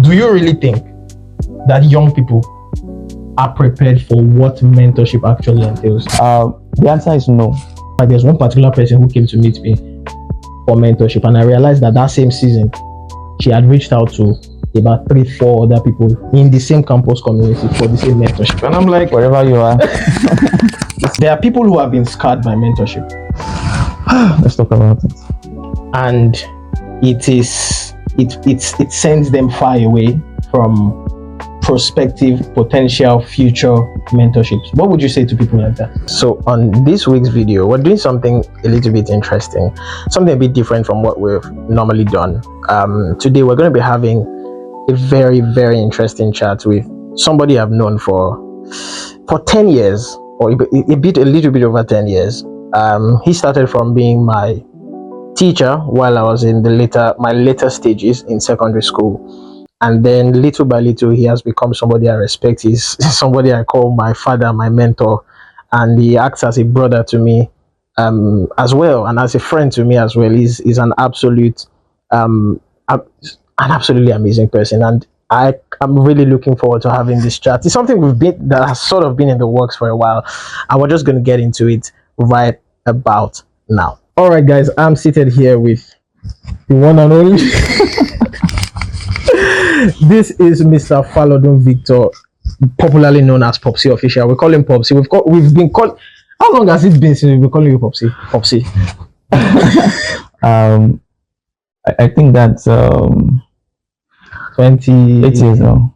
do you really think that young people are prepared for what mentorship actually entails? The answer is no. There's one particular person who came to meet me for mentorship, and I realized that same season she had reached out to about 3-4 other people in the same campus community for the same mentorship. And I'm like, wherever you are, there are people who have been scarred by mentorship. Let's talk about it. And it sends them far away from prospective, potential future mentorships. What would you say to people like that? So on this week's video, we're doing something a little bit interesting, something a bit different from what we've normally done. Today we're going to be having a very, very interesting chat with somebody I've known for 10 years, or a little bit over 10 years. He started from being my teacher while I was in my later stages in secondary school. And then little by little, he has become somebody I respect. He's somebody I call my father, my mentor, and he acts as a brother to me as well, and as a friend to me as well. He's an absolutely amazing person, and I'm really looking forward to having this chat. It's something that has sort of been in the works for a while, and we're just going to get into it right about now. All right, guys, I'm seated here with the one and only. This is Mr. Falodun Victor, popularly known as Popsy Official. We call him Popsy. We've been called. How long has it been since we've been calling you Popsy? Popsy. I think that's 28 years now.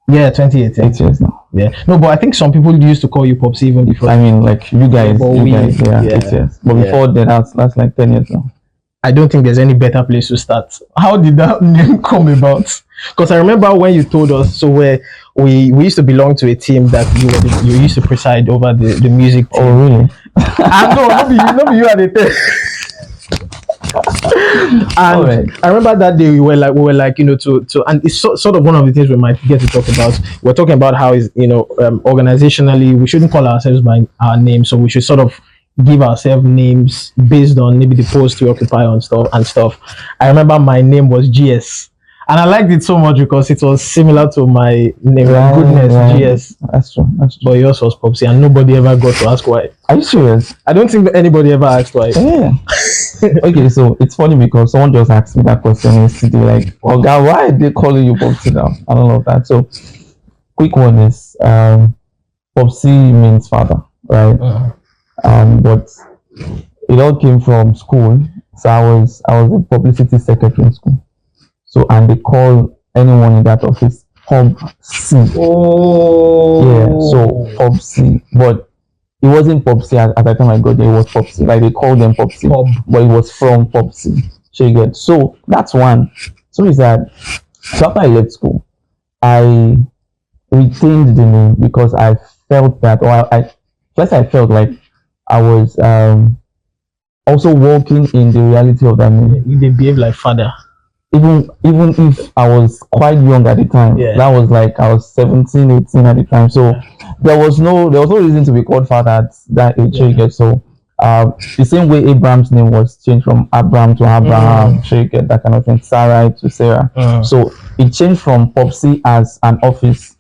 Yeah, 28. 8 years now. Yeah. No, but I think some people used to call you Popsy even before. I mean, like you guys, yeah. 8 years. But before that, that's like 10 years now. I don't think there's any better place to start. How did that name come about? Because I remember when you told us, so we used to belong to a team that you used to preside over the music team. Oh, really? No, you had it. And right. I remember that day we were like and it's sort of one of the things we might get to talk about. We're talking about how is organizationally we shouldn't call ourselves by our name, so we should sort of give ourselves names based on maybe the post we occupy on stuff. I remember my name was GS, and I liked it so much because it was similar to my name. Right, goodness, GS. That's true. But yours was Popsy, and nobody ever got to ask why. Are you serious? I don't think anybody ever asked why. Yeah. Okay, so it's funny because someone just asked me that question yesterday, like, "Oh God, why are they calling you Popsy now?" I don't know that. So, quick one is, Popsy means father, right? But it all came from school. So I was a publicity secretary in school. So, and they call anyone in that office Popsy. Oh. Yeah, so Popsy. But it wasn't Popsy at the time I got there, it was Popsy. Like they called them Popsy. But it was from Popsy. So you get, so that's one. So is that, so after I left school, I retained the name because I felt that, I felt like I was also walking in the reality of that name. They behave like father. Even if I was quite young at the time, that was like I was 17, 18 at the time. So there was no reason to be called father at that age. Yeah. So the same way Abraham's name was changed from Abraham to Abraham, so you get that kind of thing, Sarai to Sarah. So it changed from Popsy as an office,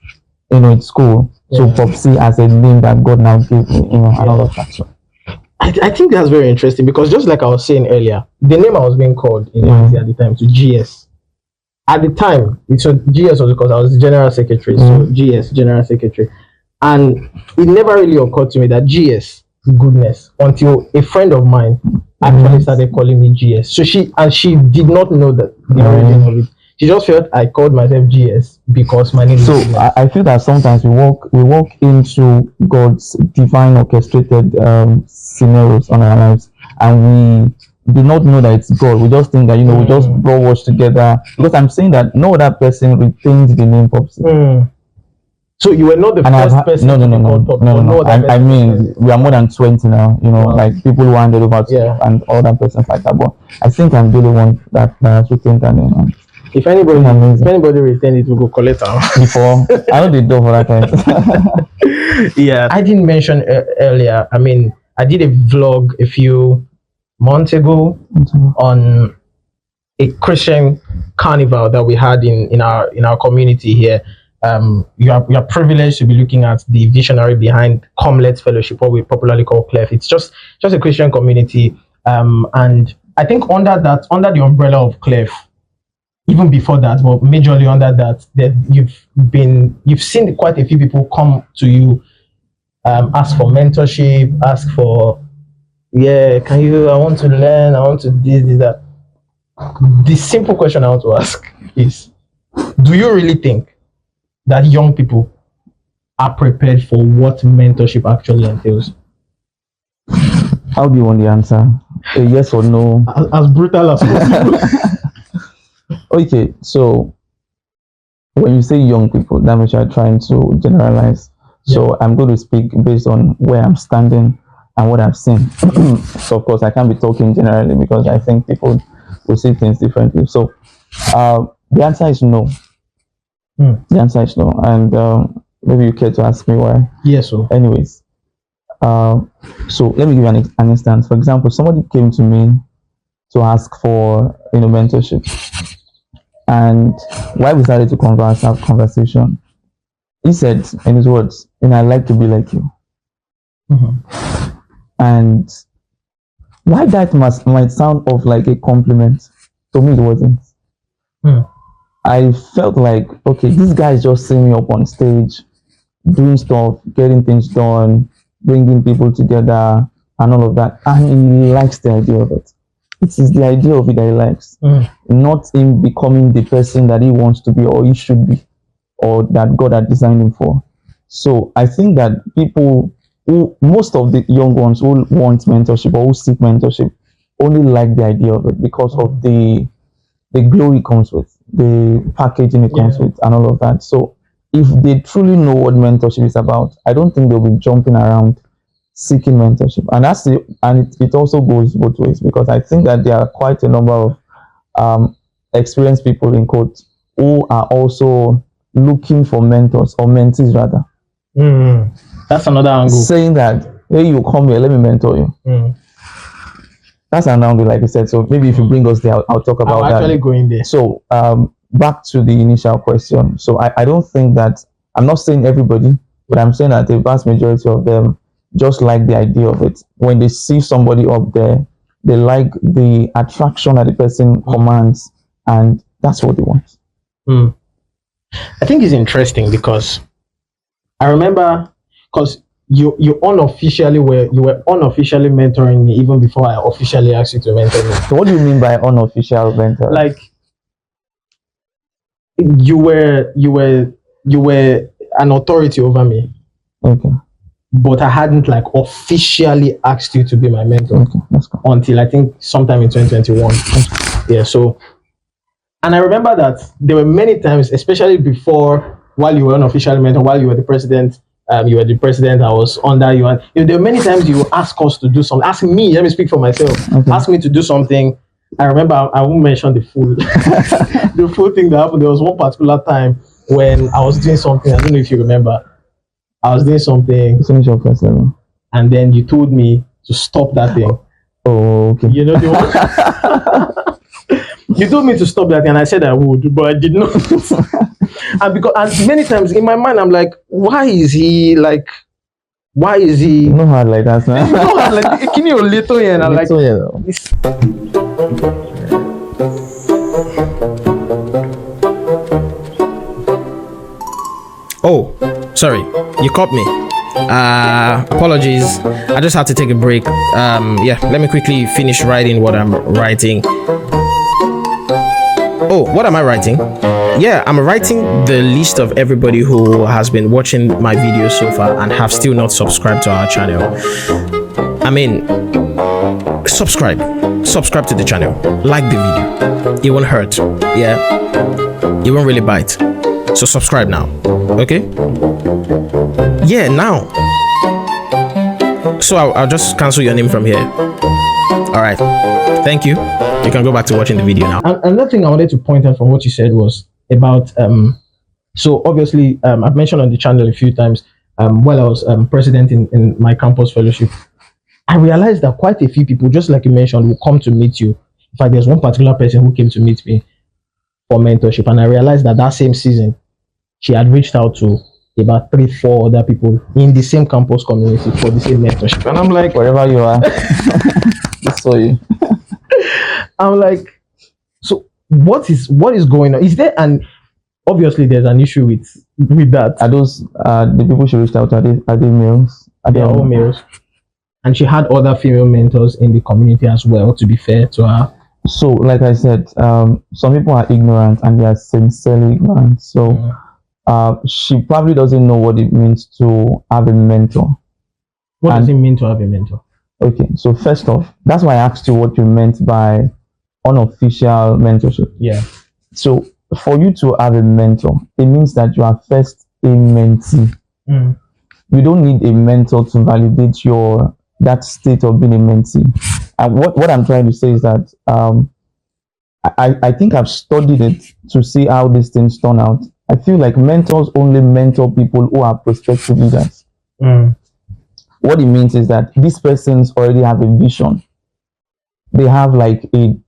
in school, to Popsy as a name that God now gave me, and all of that. So I think that's very interesting because just like I was saying earlier, the name I was being called at the time to GS. At the time, GS was because I was the general secretary, so GS, general secretary. And it never really occurred to me that GS, goodness, until a friend of mine actually started calling me GS. So she did not know that the origin of it. She just felt I called myself GS because my name is GS. I feel that sometimes we walk into God's divine orchestrated scenarios on our lives, and we do not know that it's God. We just think that we just brought words together. Because I'm saying that no other person retained the name Popsy. So you were not the first person. No. I mean, we are more than 20 now. Like people who handed over to and all that persons like that. But I think I'm the only one that has retained that name. If anybody retained it, we'll go collect them. Before, I know they do for that kind. Yeah. I didn't mention earlier, I mean, I did a vlog a few months ago on a Christian carnival that we had in our community here, you are privileged to be looking at the visionary behind Comlet Fellowship, what we popularly call CLEF. It's just a Christian community, and I think under the umbrella of CLEF, even before that, but majorly under that you've seen quite a few people come to you, ask for mentorship, ask for, I want to learn, I want to this, that. The simple question I want to ask is, do you really think that young people are prepared for what mentorship actually entails? How do you want the answer? A yes or no? As brutal as possible. Okay, so when you say young people, that means you're trying to generalize. So I'm going to speak based on where I'm standing and what I've seen. So of course I can't be talking generally because I think people will see things differently. So the answer is no. The answer is no, and maybe you care to ask me why. Yes. So anyways, so let me give you an instance. For example, somebody came to me to ask for mentorship, and why we started to have conversation, he said in his words, "And I like to be like you." And why that might sound of like a compliment, to me it wasn't. I felt like, okay, this guy is just seeing me up on stage, doing stuff, getting things done, bringing people together, and all of that, and he likes the idea of it. It is the idea of it that he likes, not him becoming the person that he wants to be or he should be, or that God had designed him for. So I think that most of the young ones who want mentorship or who seek mentorship only like the idea of it because of the glory it comes with, the packaging it comes with, and all of that. So if they truly know what mentorship is about, I don't think they'll be jumping around seeking mentorship. And it also goes both ways, because I think that there are quite a number of experienced people in quotes who are also looking for mentors or mentees rather. That's another angle. Saying that, hey, you come here, let me mentor you. That's an angle, like I said. So maybe if you bring us there, I'll talk about that. Actually going there. So back to the initial question. So I don't think that, I'm not saying everybody, but I'm saying that the vast majority of them just like the idea of it. When they see somebody up there, they like the attraction that the person commands, and that's what they want. I think it's interesting because I remember, because you unofficially were unofficially mentoring me even before I officially asked you to mentor me. So what do you mean by unofficial mentor? Like you were an authority over me. Okay. But I hadn't like officially asked you to be my mentor. Okay, that's cool. Until I think sometime in 2021. Yeah. So, and I remember that there were many times, especially before, while you were unofficially mentor, while you were the president, I was under you, and there were many times you ask us to do something. Ask me, let me speak for myself. Okay. Ask me to do something. I remember, I won't mention the full the full thing that happened. There was one particular time when I was doing something. I don't know if you remember. I was doing something. Finish your first level. And then you told me to stop that thing. Oh, okay. You know the one. You told me to stop that thing, and I said I would, but I did not. And many times in my mind, I'm like, why is he? No hard like that, man. No hard like. Can you little and I'm like. Oh, sorry, you caught me. Apologies. I just had to take a break. Let me quickly finish writing what I'm writing. Oh, what am I writing? Yeah, I'm writing the list of everybody who has been watching my videos so far and have still not subscribed to our channel. I mean, subscribe to the channel, like the video. It won't hurt. Yeah, it won't really bite. So subscribe now. Okay? Yeah, now. So I'll just cancel your name from here. All right. Thank you. You can go back to watching the video now. And another thing I wanted to point out from what you said was about so obviously I've mentioned on the channel a few times while I was president in my campus fellowship, I realized that quite a few people, just like you mentioned, will come to meet you. In fact, there's one particular person who came to meet me for mentorship, and I realized that same season she had reached out to about 3-4 other people in the same campus community for the same mentorship. And I'm like, wherever you are, just saw you. I'm like, so what is going on? Is there obviously there's an issue with that? Are those the people she reached out to? Are they males? They are all males. And she had other female mentors in the community as well, to be fair to her. So, like I said, some people are ignorant and they are sincerely ignorant. So, she probably doesn't know what it means to have a mentor. What does it mean to have a mentor? Okay, so first off, that's why I asked you what you meant by unofficial mentorship. Yeah. So, for you to have a mentor, it means that you are first a mentee. You don't need a mentor to validate that state of being a mentee. And what I'm trying to say is that I think I've studied it to see how these things turn out. I feel like mentors only mentor people who are prospective leaders. What it means is that these persons already have a vision. They have like it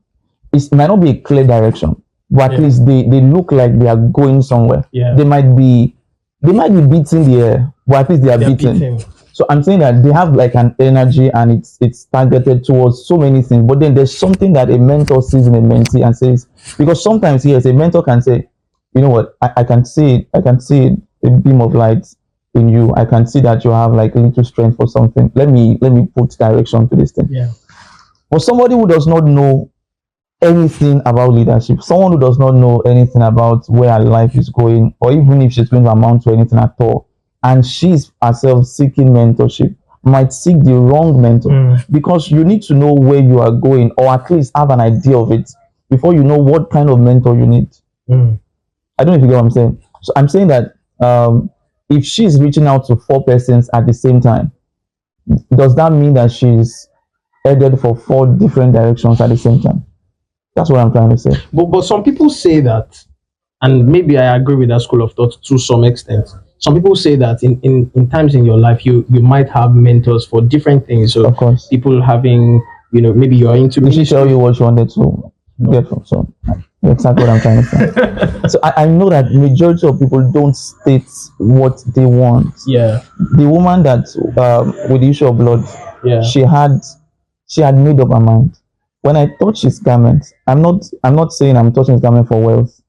might not be a clear direction, but at least they look like they are going somewhere. They might be beating the air, but at least they are beating. So I'm saying that they have like an energy and it's targeted towards so many things. But then there's something that a mentor sees in a mentee and says, because sometimes yes, a mentor can say, you know what, I can see a beam of light in you. I can see that you have like a little strength for something. Let me put direction to this thing. Yeah. For somebody who does not know anything about leadership, someone who does not know anything about where her life is going, or even if she's going to amount to anything at all, and she's herself seeking mentorship, might seek the wrong mentor, because you need to know where you are going, or at least have an idea of it before you know what kind of mentor you need. I don't know if you get what I'm saying. So I'm saying that if she's reaching out to 4 persons at the same time, does that mean that she's headed for 4 different directions at the same time? That's what I'm trying to say. But some people say that, and maybe I agree with that school of thought to some extent. Some people say that in times in your life, you might have mentors for different things. So of course, people having, maybe you're into ministry. Did she tell you what you wanted to get from? So that's exactly what I'm trying to say. So I know that majority of people don't state what they want. Yeah. The woman that with the issue of blood, she had made up her mind. When I touch his garment, I'm not saying I'm touching his garment for wealth.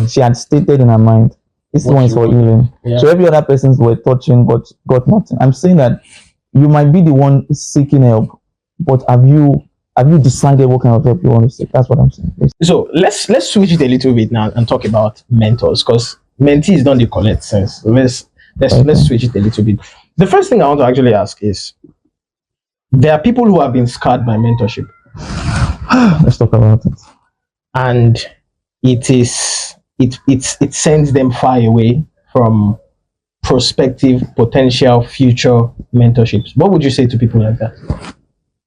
She had stated in her mind, this one is for healing. Yeah. So every other persons were touching got nothing. I'm saying that you might be the one seeking help, but have you decided what kind of help you want to seek? That's what I'm saying. So let's switch it a little bit now and talk about mentors, because mentees don't collect sense. Let's switch it a little bit. The first thing I want to actually ask is, there are people who have been scarred by mentorship. Let's talk about it. And it sends them far away from prospective, potential, future mentorships. What would you say to people like that?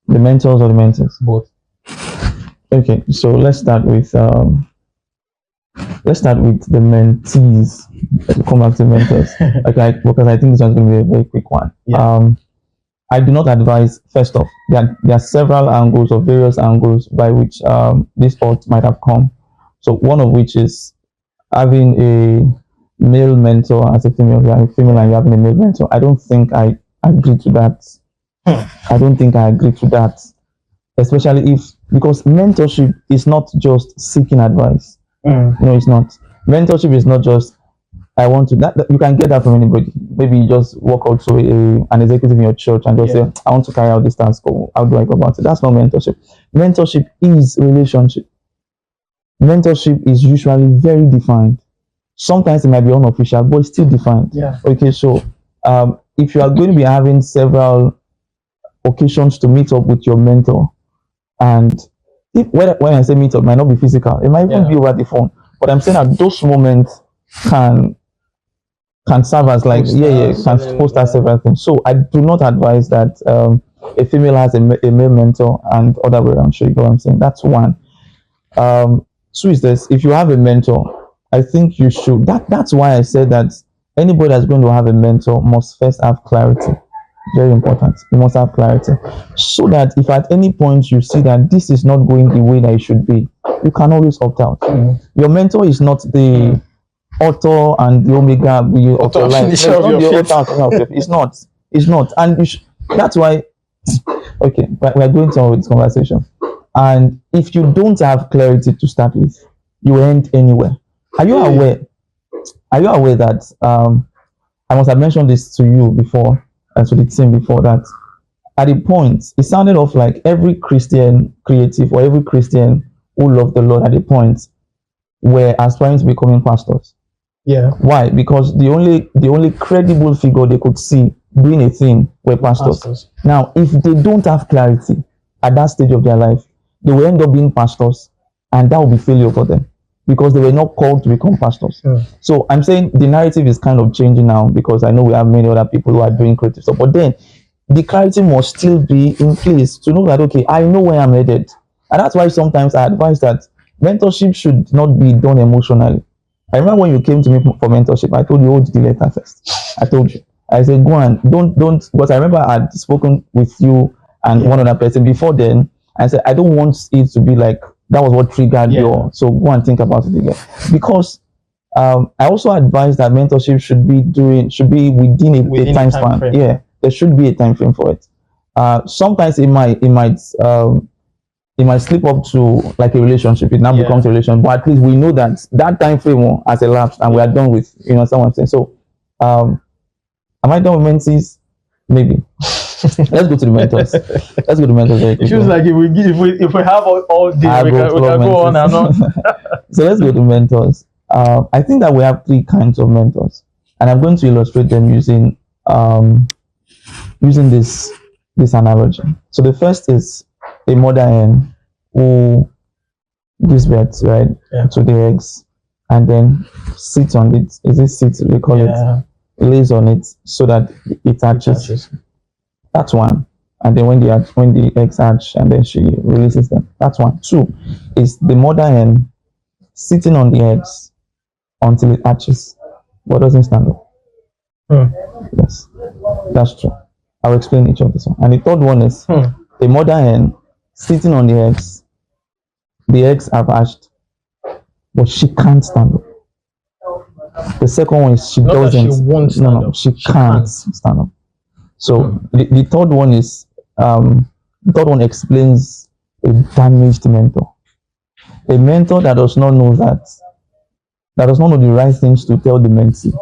The mentors or the mentors? Both. Okay, so let's start with the mentees. Let's come back to mentors. Okay, because I think this one's going to be a very quick one. Yeah. I do not advise, first off, there are several angles or various angles by which this thought might have come. So one of which is having a male mentor as a female. You are a female and you're having a male mentor. I don't think I agree to that. I don't think I agree to that. Especially because mentorship is not just seeking advice. No, it's not. Mentorship is not just, I want to, that you can get that from anybody. Maybe you just walk out to an executive in your church and just say, I want to carry out this task. How do I go about it? That's not mentorship. Mentorship is relationship. Mentorship is usually very defined. Sometimes it might be unofficial, but it's still defined. Yeah. Okay, so if you are going to be having several occasions to meet up with your mentor, and when I say meet up, it might not be physical, it might even be over the phone. But I'm saying that those moments can serve as like can post as several things. So I do not advise that a female has a male mentor and other way around. Sure, you know what I'm saying? That's one. Two is this: if you have a mentor, I think you should. That's why I said that anybody that's going to have a mentor must first have clarity. Very important. You must have clarity. So that if at any point you see that this is not going the way that it should be, you can always opt out. Your mentor is not the author and the omega of your life. It's not the author of your faith. It's not. It's not. And that's why, okay, we're going to have this conversation. And if you don't have clarity to start with, you end anywhere. Are you aware? Are you aware that I must have mentioned this to you before, and to the team before, that at a point it sounded off like every Christian creative or every Christian who loved the Lord at a point were aspiring to becoming pastors. Yeah. Why? Because the only credible figure they could see doing a thing were pastors. Now, if they don't have clarity at that stage of their life, they will end up being pastors, and that will be failure for them because they were not called to become pastors. So I'm saying the narrative is kind of changing now, because I know we have many other people who are doing creative stuff, but then the clarity must still be in place to know that, okay, I know where I'm headed. And that's why sometimes I advise that mentorship should not be done emotionally. I remember when you came to me for mentorship, I told you, hold the letter first. I told you. I said, go on, don't, because I remember I had spoken with you and one other person before then. I said, I don't want it to be like, that was what triggered your, so go and think about it again. Because I also advise that mentorship should be within a time span. Yeah, there should be a time frame for it. Sometimes it might slip up to like a relationship. It now becomes a relationship, but at least we know that that time frame has elapsed and we are done with, someone saying. So, am I done with mentees? Maybe. Let's go to the mentors. Let's go to mentors. It feels like if we have all day, we can go on and on. So let's go to mentors. I think that we have 3 kinds of mentors, and I'm going to illustrate them using this analogy. So the first is a mother hen who gives birth, right, to the eggs, and then sits on it. Is it sit? They call it. Lays on it so that it hatches. That's one. And then when the eggs hatch, and then she releases them. That's one. 2 is the mother hen sitting on the eggs until it hatches, but doesn't stand up. Yes, that's true. I'll explain each of this one. And the third one is the mother hen sitting on the eggs. The eggs have hatched, but she can't stand up. The second one is she can't stand up. So the third one is the third one explains a damaged mentor. A mentor that does not know the right things to tell the mentee.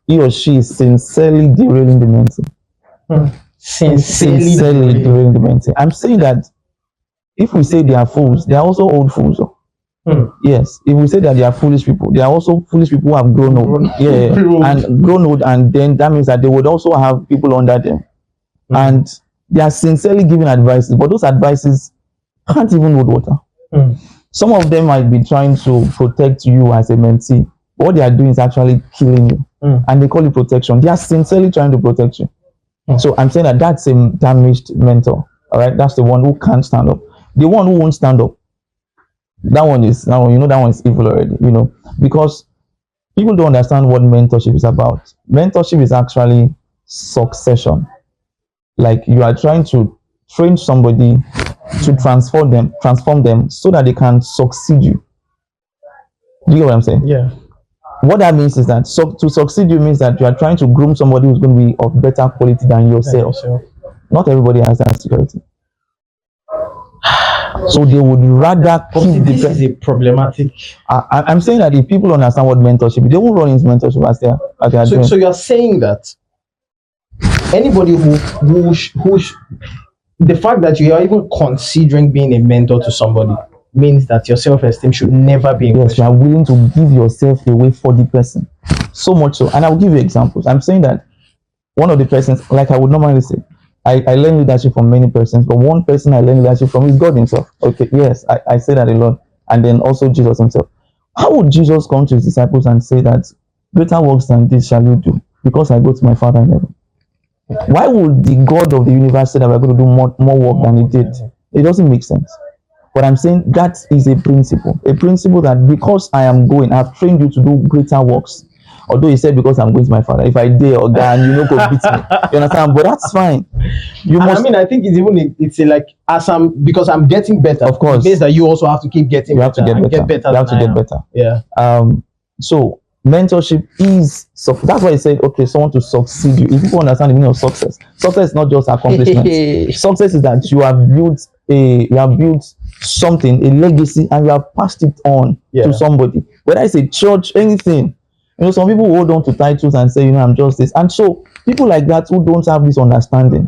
He or she is sincerely derailing the mentee. Sincerely derailing the mentee. I'm saying that if we say they are fools, they are also old fools. Yes, if we say that they are foolish people, they are also foolish people who have grown old. Grown old, and then that means that they would also have people under them, and they are sincerely giving advices, but those advices can't even hold water. Some of them might be trying to protect you as a mentee, but what they are doing is actually killing you, and they call it protection. They are sincerely trying to protect you. So I'm saying that that's a damaged mentor. All right, that's the one who can't stand up. The one who won't stand up, that one is evil already, because people don't understand what mentorship is about. Mentorship is actually succession. Like you are trying to train somebody to transform them so that they can succeed you. Do you get what I'm saying? Yeah. What that means is that to succeed you means that you are trying to groom somebody who's going to be of better quality than yourself. Not everybody has that security. So they would rather keep this is a problematic. I'm saying that if people understand what mentorship is, they won't run into mentorship as they are doing. So you're saying that anybody who the fact that you are even considering being a mentor to somebody means that your self-esteem should never be in question. You are willing to give yourself away for the person. So much so. And I'll give you examples. I'm saying that one of the persons, like I would normally say, I learn leadership from many persons, but one person I learn leadership from is God himself. Okay, yes, I say that a lot. And then also Jesus himself. How would Jesus come to his disciples and say that greater works than this shall you do, because I go to my Father in heaven? Why would the God of the universe say that we're going to do more work than he did? It doesn't make sense. But I'm saying that is a principle that because I am going, I've trained you to do greater works. Although he said because I'm going to my father, if I dare or God, you know, go beat me. You understand? But that's fine. You and must. I mean, I think it's like as because I'm getting better. Of course, it means that you also have to keep getting. You have to get better. Get better. You have to get better. Yeah. So mentorship is so that's why I said okay, someone to succeed you. If people understand the meaning of success, success is not just accomplishment. Success is that you have built something, a legacy, and you have passed it on to somebody. Whether it's a church, anything. You know, some people hold on to titles and say, you know, I'm just this. And so people like that who don't have this understanding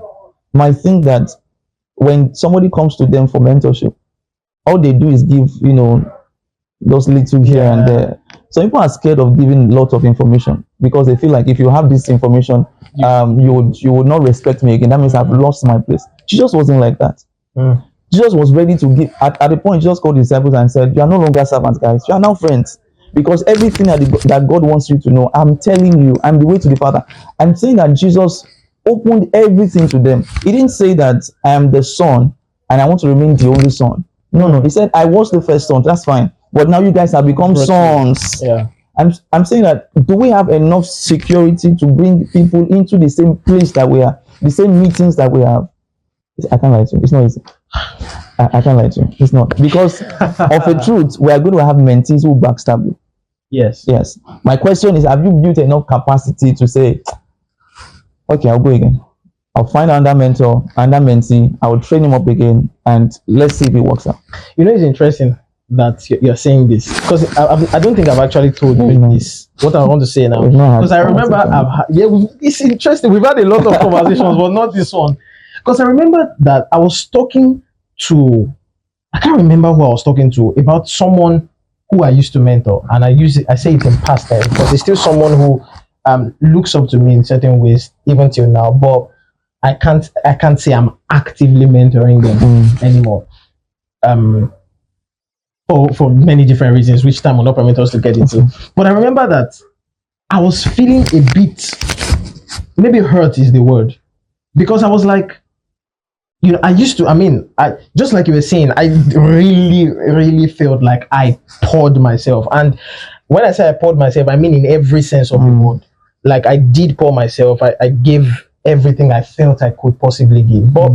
might think that when somebody comes to them for mentorship, all they do is give, you know, those little here and there. So people are scared of giving lots of information because they feel like if you have this information, you would not respect me again. That means I've lost my place. Jesus wasn't like that. Jesus was ready to give. At the point, Jesus called his disciples and said, "You are no longer servants, guys. You are now friends." Because everything that God wants you to know, I'm telling you, I'm the way to the Father. I'm saying that Jesus opened everything to them. He didn't say that I am the son and I want to remain the only son. No. He said, I was the first son. That's fine. But now you guys have become sons. Yeah. I'm saying that, do we have enough security to bring people into the same place that we are, the same meetings that we have? I can't lie to you. It's not easy. I can't lie to you. It's not. Because of the truth, we are going to have mentees who backstab you. Yes. My question is, have you built enough capacity to say, okay, I'll go again. I'll find another mentor, another mentee. I will train him up again, and let's see if it works out. You know, it's interesting that you're saying this because I don't think I've actually told you this. What I want to say now, because I remember it's interesting. We've had a lot of conversations, but not this one. Because I remember that I was talking to, I can't remember who I was talking to about someone who I used to mentor, and I say it in past tense because it's still someone who looks up to me in certain ways even till now, but I can't say I'm actively mentoring them anymore. For many different reasons, which time will not permit us to get into. But I remember that I was feeling a bit, maybe hurt is the word, because I was like, you know, I just like you were saying, I really, really felt like I poured myself. And when I say I poured myself, I mean in every sense of the word. Like I did pour myself. I gave everything I felt I could possibly give. But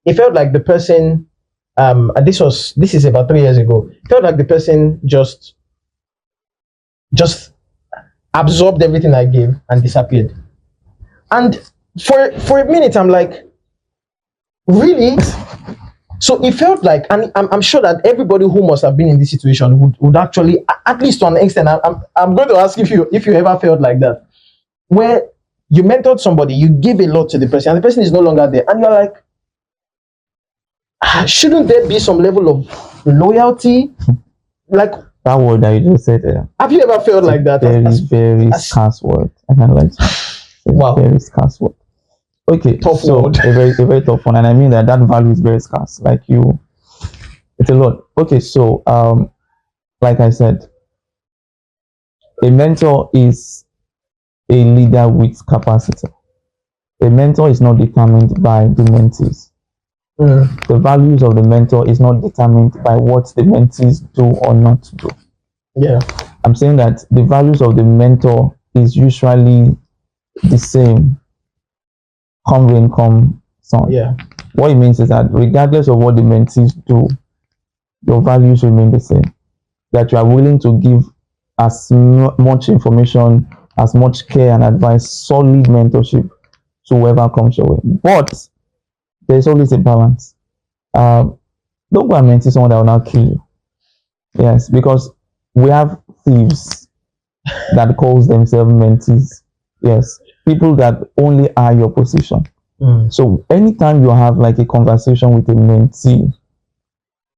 it felt like the person, and this is about 3 years ago, it felt like the person just absorbed everything I gave and disappeared. And for a minute, I'm like, really? So it felt like, and I'm sure that everybody who must have been in this situation would actually, at least to an extent, I'm going to ask if you ever felt like that, where you mentored somebody, you give a lot to the person, and the person is no longer there, and you're like, shouldn't there be some level of loyalty? Like that word that you just said there. Have you ever felt like that? Very scarce word. I can't lie to you. Wow. Very scarce word. Okay, tough so word. a very tough one, and I mean that value is very scarce. Like it's a lot. Okay, so like I said, a mentor is a leader with capacity. A mentor is not determined by the mentees. The values of the mentor is not determined by what the mentees do or not do. Yeah, I'm saying that the values of the mentor is usually the same. Come rain, come sun. Yeah. What it means is that regardless of what the mentees do, your values remain the same. That you are willing to give as much information, as much care and advice, solid mentorship to whoever comes your way. But there's always a balance. Don't go and mentor someone that will not kill you. Yes, because we have thieves that calls themselves mentees. Yes, people that only are your position. So anytime you have like a conversation with a mentee,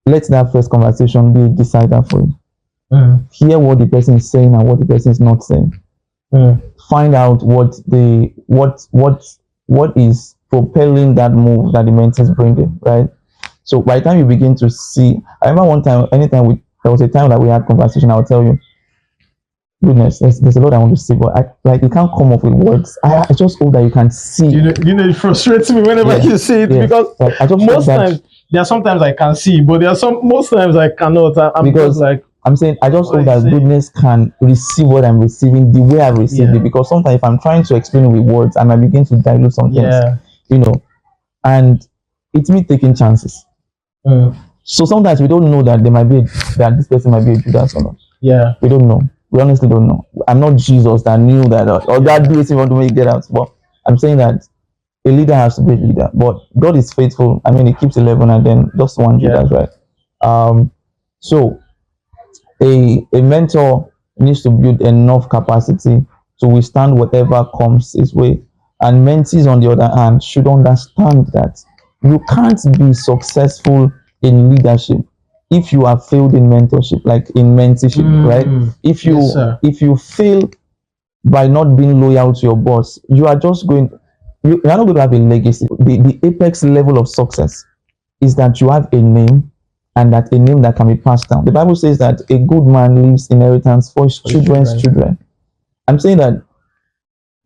let that first conversation be a decider for you. Hear what the person is saying and what the person is not saying. Find out what is propelling that move that the mentee is bringing, right? So by the time you begin to see, I remember one time, there was a time that we had conversation, I'll tell you, goodness, there's a lot I want to say, but you can't come up with words. I just hope that you can see. It frustrates me whenever you say it, because most times, there are sometimes I can see, but most times I cannot. I'm because just like, I'm saying I just hope that goodness can receive what I'm receiving the way I've received it, because sometimes if I'm trying to explain it with words, I might begin to dilute some things, and it's me taking chances. So sometimes we don't know that that this person might be a Judas or not. Yeah, we don't know. We honestly don't know. I'm not Jesus that knew that, or that place you want to make get out. But I'm saying that a leader has to be a leader. But God is faithful. I mean, He keeps 11 and then just one Judas, right? So a mentor needs to build enough capacity to withstand whatever comes his way. And mentees, on the other hand, should understand that you can't be successful in leadership if you have failed in mentorship, like in mentorship, right? If you fail by not being loyal to your boss, you are just going, you are not going to have a legacy. The apex level of success is that you have a name, and that a name that can be passed down. The Bible says that a good man leaves inheritance for his children's children. I'm saying that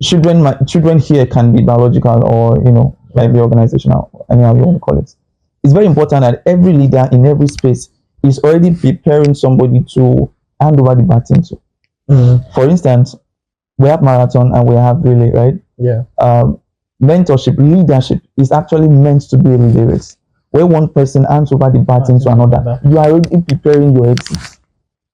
children here can be biological, or maybe organizational, anyhow you want to call it. It's very important that every leader in every space is already preparing somebody to hand over the baton to. For instance, we have marathon and we have relay, right? Yeah. Mentorship, leadership is actually meant to be a relay race, where one person hands over the baton to another. You are already preparing your exit.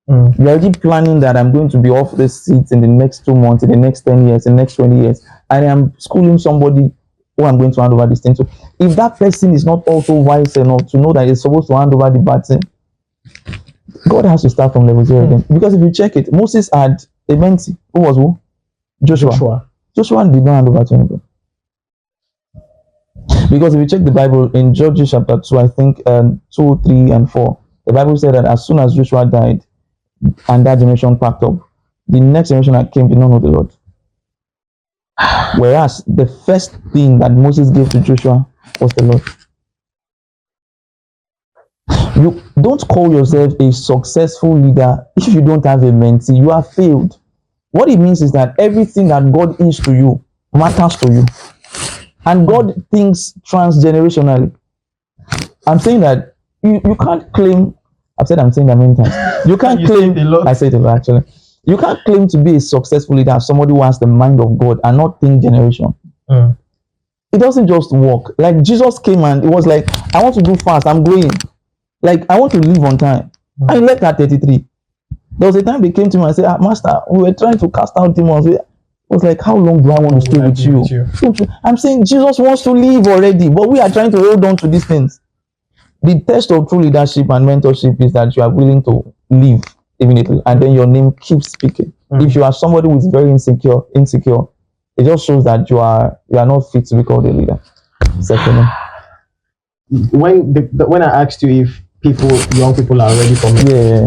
You're already planning that I'm going to be off this seat in the next 2 months, in the next 10 years, in the next 20 years. And I'm schooling somebody who I'm going to hand over this thing to. If that person is not also wise enough to know that he's supposed to hand over the baton, God has to start from level 0 again. Because if you check it, Moses had a mentee. Who was who? Joshua. Joshua did not hand over to anybody. Because if you check the Bible in Judges chapter 2, I think 2, 3, and 4, the Bible said that as soon as Joshua died and that generation packed up, the next generation that came did not know the Lord. Whereas the first thing that Moses gave to Joshua was the Lord. You don't call yourself a successful leader if you don't have a mentee. You have failed. What it means is that everything that God is to you matters to you. And God thinks transgenerationally. I'm saying that you can't claim, I'm saying that many times. You can't claim, I said it a lot actually. You can't claim to be a successful leader as somebody who has the mind of God and not think generation. It doesn't just work. Like Jesus came and it was like, I want to do fast, I'm going. Like, I want to live on time. I left at 33. There was a time they came to me and said, Master, we were trying to cast out demons. I was like, how long do I want to stay with you? I'm saying Jesus wants to leave already, but we are trying to hold on to these things. The test of true leadership and mentorship is that you are willing to leave immediately, and then your name keeps speaking. If you are somebody who is very insecure, it just shows that you are not fit to be called a leader. Secondly, when I asked you if young people are ready for me,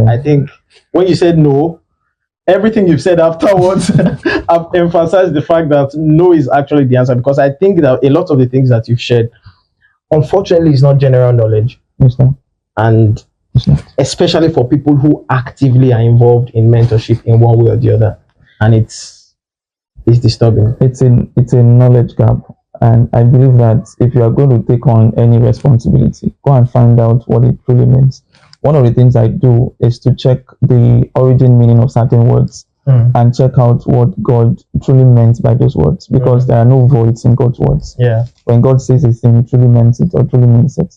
I think when you said no, everything you've said afterwards, I've emphasized the fact that no is actually the answer, because I think that a lot of the things that you've shared, unfortunately, is not general knowledge. And especially for people who actively are involved in mentorship in one way or the other. And it's disturbing. It's a knowledge gap. And I believe that if you are going to take on any responsibility, go and find out what it truly means. One of the things I do is to check the origin meaning of certain words and check out what God truly meant by those words, because there are no voids in God's words. When God says a thing, He truly meant it or truly means it.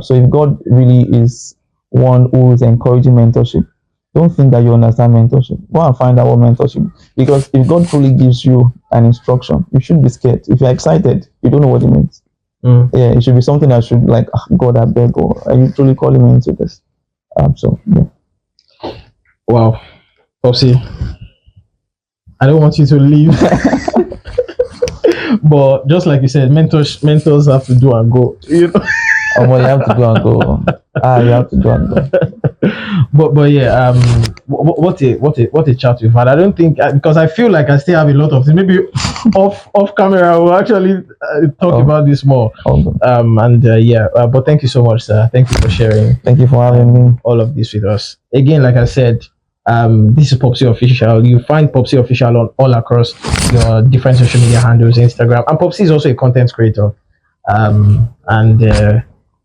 So if God really is one who is encouraging mentorship, don't think that you understand mentorship. Go and find out what mentorship is. Because if God truly gives you an instruction, you should be scared. If you're excited, you don't know what it means. It should be something that should be like, God, I beg, or are you truly calling me into this? Wow. Popsy, I don't want you to leave. But just like you said, mentors have to do and go. You have to do and go. You have to do and go. But yeah, what a chat we've had. I don't think, because I feel like I still have a lot of things. Maybe off camera we'll actually talk about this more. But thank you so much, sir. Thank you for sharing. Thank you for having me. All of this with us. Again, like I said, this is Popsy Official. You find Popsy Official on all across your different social media handles, Instagram, and Popsy is also a content creator.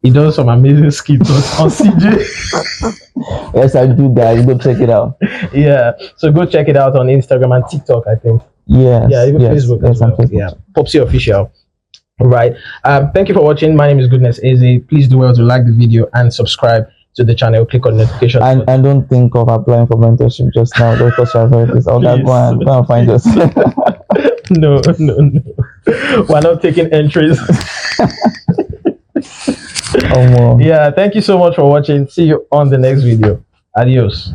He does some amazing skits on CJ. Yes, I do, guys. Go check it out. Yeah, so go check it out on Instagram and TikTok, I think. Yes. Yeah, even yes, Facebook yes, as well. Facebook. Yeah, Popsy Official. Right. Thank you for watching. My name is Goodness Eze. Please do well to like the video and subscribe to the channel. Click on notification. And don't think of applying for mentorship just now. Don't touch your head. It's all that. Go and find yourself. No. We're not taking entries. Yeah, thank you so much for watching. See you on the next video. Adios.